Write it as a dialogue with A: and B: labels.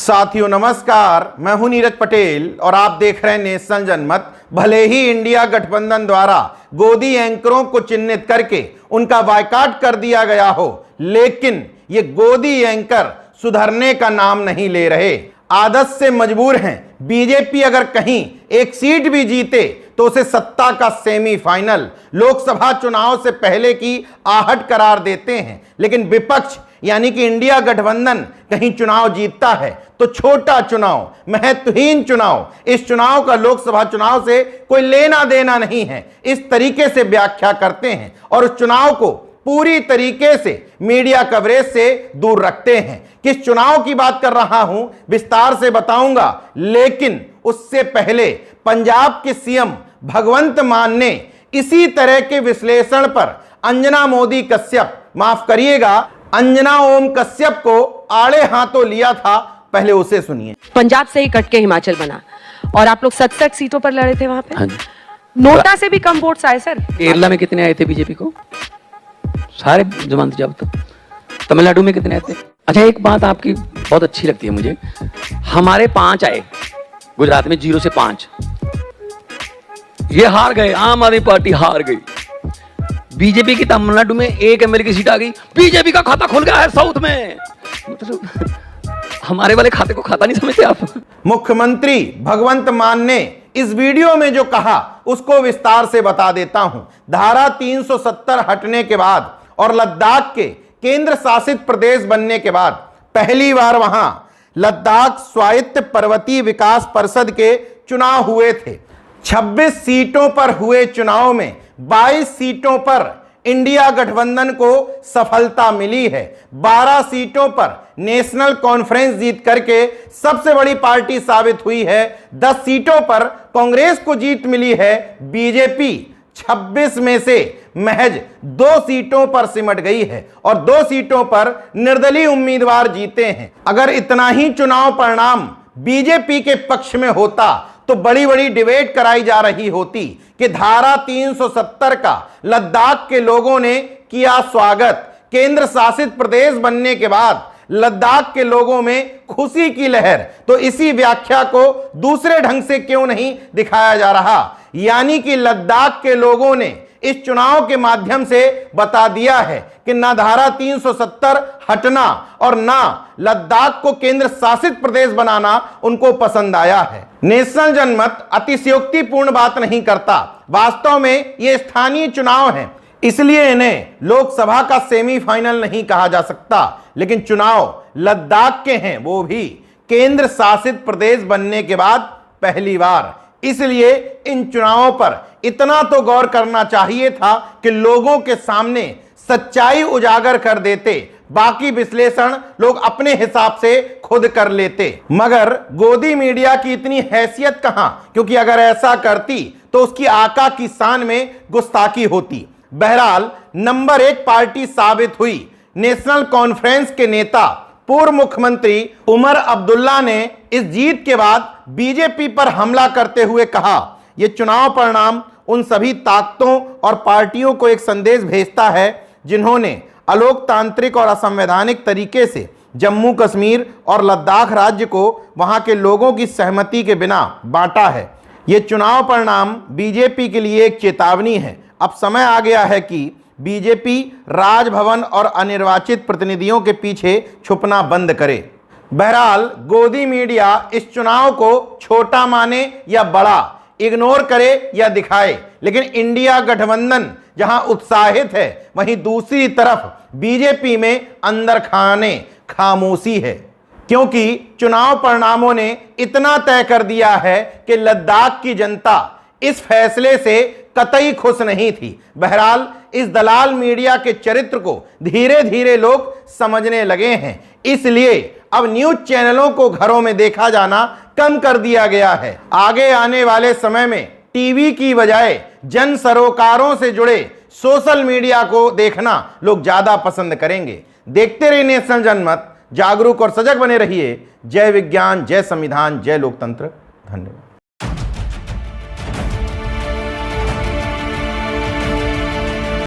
A: साथियों नमस्कार, मैं हूं नीरज पटेल और आप देख रहे हैं नेशनल जनमत। भले ही इंडिया गठबंधन द्वारा गोदी एंकरों को चिन्हित करके उनका बायकॉट कर दिया गया हो, लेकिन ये गोदी एंकर सुधरने का नाम नहीं ले रहे, आदत से मजबूर हैं। बीजेपी अगर कहीं एक सीट भी जीते तो उसे सत्ता का सेमीफाइनल लोकसभा चुनाव से पहले की आहट करार देते हैं, लेकिन विपक्ष यानी कि इंडिया गठबंधन कहीं चुनाव जीतता है तो छोटा चुनाव, महत्वहीन चुनाव, इस चुनाव का लोकसभा चुनाव से कोई लेना देना नहीं है, इस तरीके से व्याख्या करते हैं और उस चुनाव को पूरी तरीके से मीडिया कवरेज से दूर रखते हैं। किस चुनाव की बात कर रहा हूं विस्तार से बताऊंगा, लेकिन उससे पहले पंजाब के सीएम भगवंत मान ने इसी तरह के विश्लेषण पर अंजना मोदी कश्यप, माफ करिएगा अंजना ओम कश्यप को आड़े हाथों लिया था। पहले उसे सुनिए।
B: पंजाब से ही कट के हिमाचल बना और आप लोग 67 सीटों पर लड़े थे वहां पे।
C: हाँ।
B: नोटा से भी कम वोट्स आए सर।
C: केरला में कितने आए थे बीजेपी को? सारे जमानत जब्त। तमिलनाडु में कितने आए थे? अच्छा, एक बात आपकी बहुत अच्छी लगती है मुझे, हमारे 5 आए गुजरात में, 0 से 5 ये हार गए, आम आदमी पार्टी हार गई। बीजेपी की तमिलनाडु में 1 एमएलए की सीट आ गई, बीजेपी का खाता खुल गया है साउथ में। मतलब हमारे वाले खाते को खाता नहीं समझते आप।
A: मुख्यमंत्री भगवंत मान ने इस वीडियो में जो कहा उसको विस्तार से बता देता हूं। धारा 370 हटने के बाद और लद्दाख के केंद्र शासित प्रदेश बनने के बाद पहली बार वहां लद्दाख स्वायत्त पर्वतीय विकास परिषद के चुनाव हुए थे। 26 सीटों पर हुए चुनाव में 22 सीटों पर इंडिया गठबंधन को सफलता मिली है। 12 सीटों पर नेशनल कॉन्फ्रेंस जीत करके सबसे बड़ी पार्टी साबित हुई है। 10 सीटों पर कांग्रेस को जीत मिली है। बीजेपी 26 में से महज 2 सीटों पर सिमट गई है और 2 सीटों पर निर्दलीय उम्मीदवार जीते हैं। अगर इतना ही चुनाव परिणाम बीजेपी के पक्ष में होता तो बड़ी बड़ी डिबेट कराई जा रही होती कि धारा 370 का लद्दाख के लोगों ने किया स्वागत। केंद्र शासित प्रदेश बनने के बाद लद्दाख के लोगों में खुशी की लहर, तो इसी व्याख्या को दूसरे ढंग से क्यों नहीं दिखाया जा रहा? यानी कि लद्दाख के लोगों ने इस चुनाव के माध्यम से बता दिया है कि ना धारा 370 हटना और ना लद्दाख को केंद्र शासित प्रदेश बनाना उनको पसंद आया है। नेशनल जनमत अतिशयोक्तिपूर्ण बात नहीं करता, वास्तव में ये स्थानीय चुनाव है, इसलिए इन्हें लोकसभा का सेमीफाइनल नहीं कहा जा सकता, लेकिन चुनाव लद्दाख के हैं, वो भी केंद्र शासित प्रदेश बनने के बाद पहली बार। इसलिए इन चुनावों पर इतना तो गौर करना चाहिए था कि लोगों के सामने सच्चाई उजागर कर देते, बाकी विश्लेषण लोग अपने हिसाब से खुद कर लेते। मगर गोदी मीडिया की इतनी हैसियत कहां, क्योंकि अगर ऐसा करती तो उसकी आका की शान में गुस्ताखी होती। बहरहाल नंबर 1 पार्टी साबित हुई। नेशनल कॉन्फ्रेंस के नेता पूर्व मुख्यमंत्री उमर अब्दुल्ला ने इस जीत के बाद बीजेपी पर हमला करते हुए कहा, यह चुनाव परिणाम उन सभी ताकतों और पार्टियों को एक संदेश भेजता है जिन्होंने अलोकतांत्रिक और असंवैधानिक तरीके से जम्मू कश्मीर और लद्दाख राज्य को वहां के लोगों की सहमति के बिना बांटा है। यह चुनाव परिणाम बीजेपी के लिए एक चेतावनी है। अब समय आ गया है कि बीजेपी राजभवन और अनिर्वाचित प्रतिनिधियों के पीछे छुपना बंद करे। बहरहाल गोदी मीडिया इस चुनाव को छोटा माने या बड़ा, इग्नोर करे या दिखाए, लेकिन इंडिया गठबंधन जहां उत्साहित है वहीं दूसरी तरफ बीजेपी में अंदर खाने खामोशी है, क्योंकि चुनाव परिणामों ने इतना तय कर दिया है कि लद्दाख की जनता इस फैसले से कतई खुश नहीं थी। बहरहाल इस दलाल मीडिया के चरित्र को धीरे धीरे लोग समझने लगे हैं, इसलिए अब न्यूज चैनलों को घरों में देखा जाना कम कर दिया गया है। आगे आने वाले समय में टीवी की बजाय जन सरोकारों से जुड़े सोशल मीडिया को देखना लोग ज्यादा पसंद करेंगे। देखते रहिए नेशनल जनमत, जागरूक और सजग बने रहिए। जय विज्ञान, जय संविधान, जय लोकतंत्र। धन्यवाद।